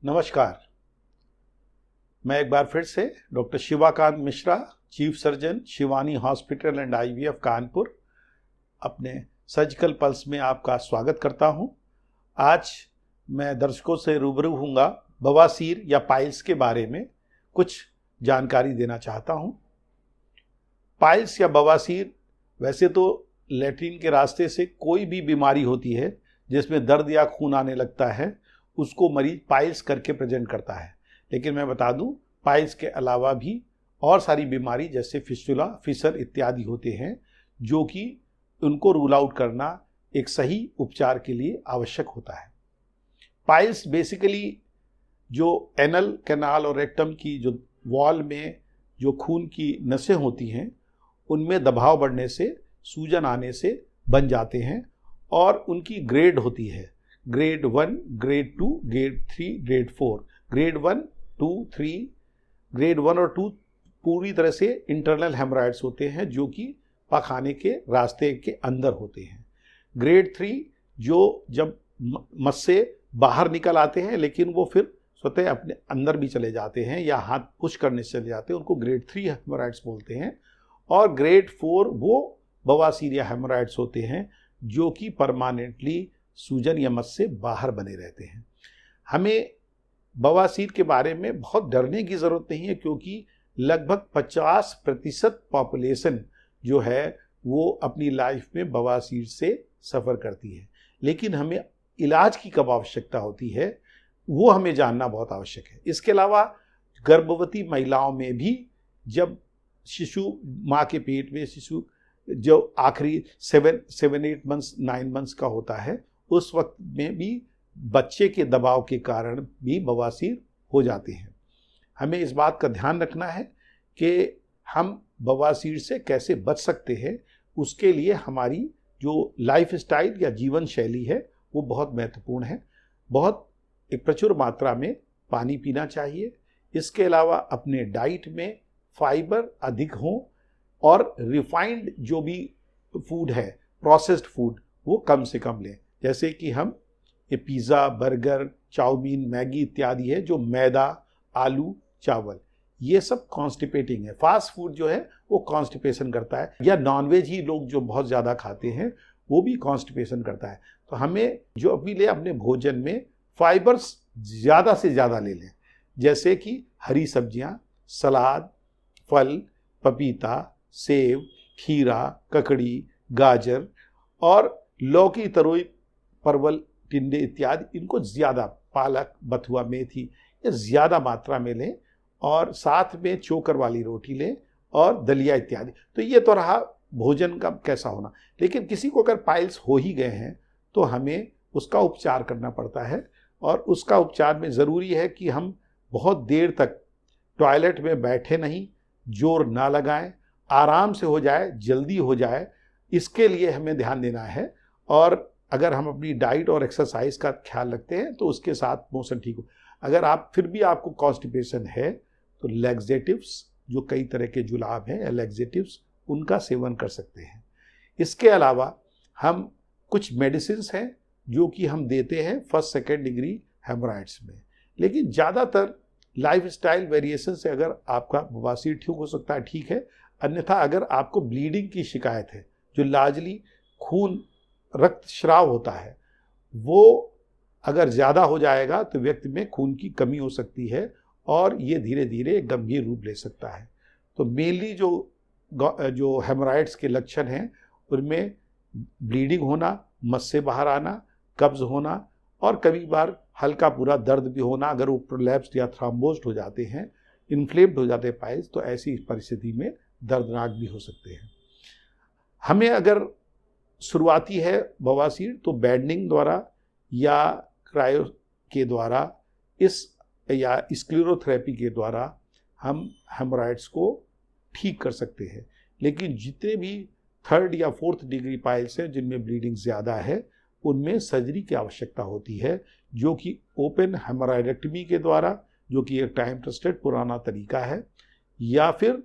नमस्कार। मैं एक बार फिर से doctor Shivakant Mishra, chief surgeon, Shivani hospital and IVF Kanpur, अपने सर्जिकल पल्स में आपका स्वागत करता हूं। आज मैं दर्शकों से रूबरू हूँगा बवासीर या पाइल्स के बारे में कुछ जानकारी देना चाहता हूं। पाइल्स या बवासीर वैसे तो लैट्रिन के रास्ते से कोई भी बीमारी होती है जिसमें दर्द या खून आने लगता है, उसको मरीज पाइल्स करके प्रेजेंट करता है। लेकिन मैं बता दूं, पाइल्स के अलावा भी और सारी बीमारी जैसे फिस्टुला, फिसर इत्यादि होते हैं, जो कि उनको रूल आउट करना एक सही उपचार के लिए आवश्यक होता है। पाइल्स बेसिकली जो एनल कैनाल और रेक्टम की जो वॉल में जो खून की नसें होती हैं, उनमें दबाव बढ़ने से, सूजन आने से बन जाते हैं और उनकी ग्रेड होती है, grade 1, grade 2, grade 3, grade 4। Grade 1, 2, 3, grade 1 और 2 पूरी तरह से इंटरनल हेमराइड्स होते हैं जो कि पाखाने के रास्ते के अंदर होते हैं। ग्रेड 3 जो जब मस से बाहर निकल आते हैं लेकिन वो फिर स्वतः अपने अंदर भी चले जाते हैं या हाथ पुश करने से चले जाते हैं, उनको ग्रेड 3 हेमराइड्स बोलते हैं। और ग्रेड 4 वो बवासीर या हेमराइड्स होते हैं जो कि परमानेंटली सूजन या मस से बाहर बने रहते हैं। हमें बवासीर के बारे में बहुत डरने की ज़रूरत नहीं है, क्योंकि लगभग 50% पॉपुलेशन जो है वो अपनी लाइफ में बवासीर से सफ़र करती है। लेकिन हमें इलाज की कब आवश्यकता होती है वो हमें जानना बहुत आवश्यक है। इसके अलावा गर्भवती महिलाओं में भी, जब शिशु माँ के पेट में शिशु जो आखिरी 7-8 मंथ्स 9 मंथ्स का होता है, उस वक्त में भी बच्चे के दबाव के कारण भी बवासीर हो जाते हैं। हमें इस बात का ध्यान रखना है कि हम बवासीर से कैसे बच सकते हैं। उसके लिए हमारी जो लाइफ स्टाइल या जीवन शैली है वो बहुत महत्वपूर्ण है। बहुत एक प्रचुर मात्रा में पानी पीना चाहिए। इसके अलावा अपने डाइट में फाइबर अधिक हो और रिफाइंड जो भी फूड है, प्रोसेस्ड फूड, वो कम से कम लें। जैसे कि हम ये पिज़्ज़ा, बर्गर, चाउमीन, मैगी इत्यादि है जो मैदा, आलू, चावल, ये सब कॉन्स्टिपेटिंग है। फास्ट फूड जो है वो कॉन्स्टिपेशन करता है, या नॉनवेज ही लोग जो बहुत ज़्यादा खाते हैं वो भी कॉन्स्टिपेशन करता है। तो हमें जो अभी ले अपने भोजन में फाइबर्स ज़्यादा से ज़्यादा ले लें, जैसे कि हरी सब्जियाँ, सलाद, फल, पपीता, सेब, खीरा, ककड़ी, गाजर और लौकी, तरोई, परवल, टिंडे इत्यादि, इनको ज़्यादा, पालक, बथुआ, मेथी, ये ज़्यादा मात्रा में लें और साथ में चोकर वाली रोटी लें और दलिया इत्यादि। तो ये तो रहा भोजन का कैसा होना। लेकिन किसी को अगर पाइल्स हो ही गए हैं तो हमें उसका उपचार करना पड़ता है, और उसका उपचार में ज़रूरी है कि हम बहुत देर तक टॉयलेट में बैठे नहीं, जोर ना लगाएं, आराम से हो जाए, जल्दी हो जाए, इसके लिए हमें ध्यान देना है। और अगर हम अपनी डाइट और एक्सरसाइज का ख्याल रखते हैं तो उसके साथ मोशन ठीक हो। अगर आप फिर भी आपको कॉन्स्टिपेशन है तो लैक्सेटिव्स, जो कई तरह के जुलाब हैं, लैक्सेटिव्स, उनका सेवन कर सकते हैं। इसके अलावा हम कुछ मेडिसिन्स हैं जो कि हम देते हैं फर्स्ट सेकेंड डिग्री हेमराइड्स में। लेकिन ज़्यादातर लाइफ स्टाइल वेरिएशन से अगर आपका बवासीर ठीक हो सकता है, ठीक है। अन्यथा अगर आपको ब्लीडिंग की शिकायत है, जो लार्जली खून, रक्तस्राव होता है, वो अगर ज़्यादा हो जाएगा तो व्यक्ति में खून की कमी हो सकती है और ये धीरे धीरे गंभीर रूप ले सकता है। तो मेनली जो हेमराइड्स के लक्षण हैं उनमें ब्लीडिंग होना, मस से बाहर आना, कब्ज होना और कभी बार हल्का पूरा दर्द भी होना। अगर वो प्रोलैप्स्ड या थ्रोम्बोज्ड हो जाते हैं, इन्फ्लेम्ड हो जाते हैं पाइल्स, तो ऐसी परिस्थिति में दर्दनाक भी हो सकते हैं। हमें अगर शुरुआती है बवासीर तो बैंडिंग द्वारा या क्रायो के द्वारा या स्क्लेरोथेरेपी के द्वारा हम हेमराइड्स को ठीक कर सकते हैं। लेकिन जितने भी 3rd या 4th डिग्री पाइल्स हैं जिनमें ब्लीडिंग ज़्यादा है, उनमें सर्जरी की आवश्यकता होती है, जो कि ओपन हेमराइडेक्टमी के द्वारा, जो कि एक टाइम ट्रस्टेड पुराना तरीका है, या फिर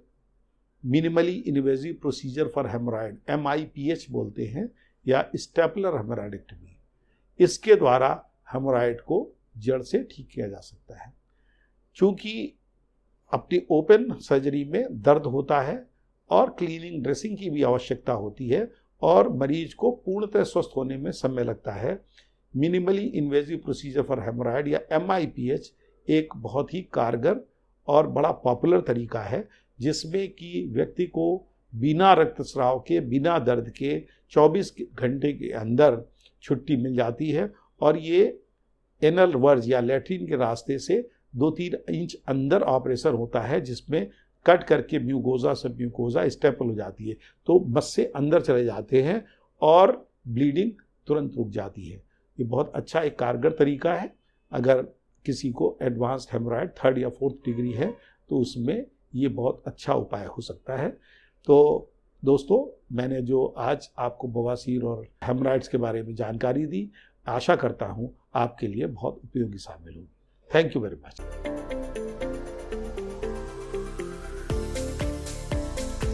minimally invasive procedure for haemorrhoid, MIPH बोलते हैं, या स्टेपलर हेमराइडेक्टमी। इसके द्वारा हेमराइड को जड़ से ठीक किया जा सकता है। चूँकि अपनी ओपन सर्जरी में दर्द होता है और क्लीनिंग ड्रेसिंग की भी आवश्यकता होती है और मरीज को पूर्णतः स्वस्थ होने में समय लगता है। मिनिमली इन्वेजिव प्रोसीजर फॉर हेमोरॉयड या MIPH एक बहुत ही कारगर और बड़ा पॉपुलर तरीका है, जिसमें कि व्यक्ति को बिना रक्तस्राव के, बिना दर्द के 24 घंटे के अंदर छुट्टी मिल जाती है और ये एनल वर्ज या लैट्रिन के रास्ते से 2-3 इंच अंदर ऑपरेशन होता है, जिसमें कट करके म्यूकोजा से म्यूकोजा स्टेपल हो जाती है, तो बस से अंदर चले जाते हैं और ब्लीडिंग तुरंत रुक जाती है। ये बहुत अच्छा एक कारगर तरीका है। अगर किसी को एडवांस्ड हेमोरॉयड 3rd या 4th डिग्री है तो उसमें ये बहुत अच्छा उपाय हो सकता है। तो दोस्तों, मैंने जो आज आपको बवासीर और हेमोरॉयड्स के बारे में जानकारी दी, आशा करता हूँ आपके लिए बहुत उपयोगी साबित होगी। Thank you very much.